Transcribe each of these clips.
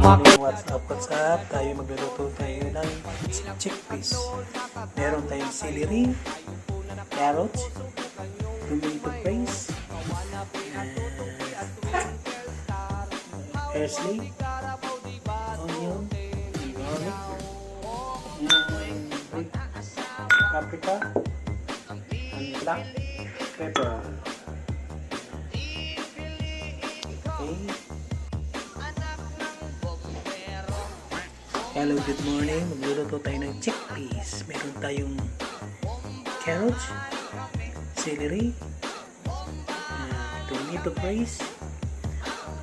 What's up? Tayo magluluto tayo ng chickpeas. Meron tayong celery, carrots, tomato paste, parsley, onion, garlic, and paprika, and black pepper. Okay. Hello, good morning. Magluluto tayo ng chickpeas. Meron tayong carrots, celery, tomato paste,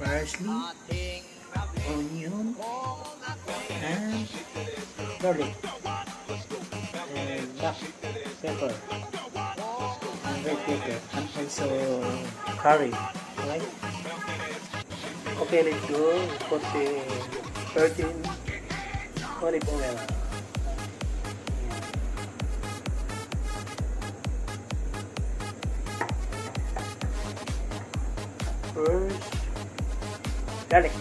parsley, onion, and garlic, and black pepper, and red pepper, and also curry. Right? Okay, let's go. Put the virgin olive oil. First, garlic.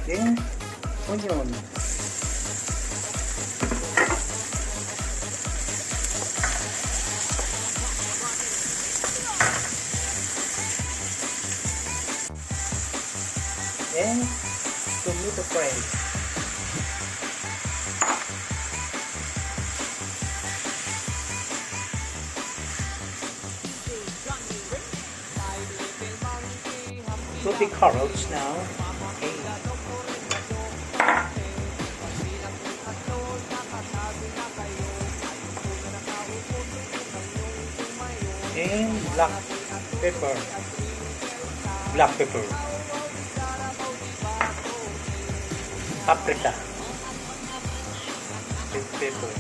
Then, onion. Then, tomato paste. Put the carrots now. Okay. And black pepper. Black pepper. Paprika, red pepper,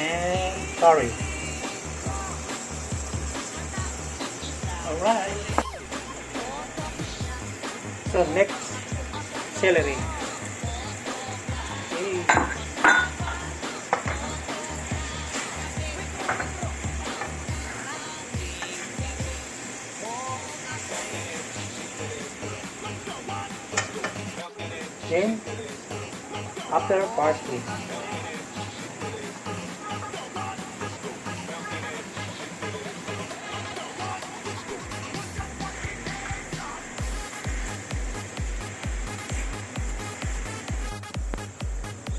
and curry. Alright. So next, celery. Okay. Then, after parsley.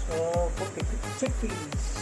So, put the chickpeas.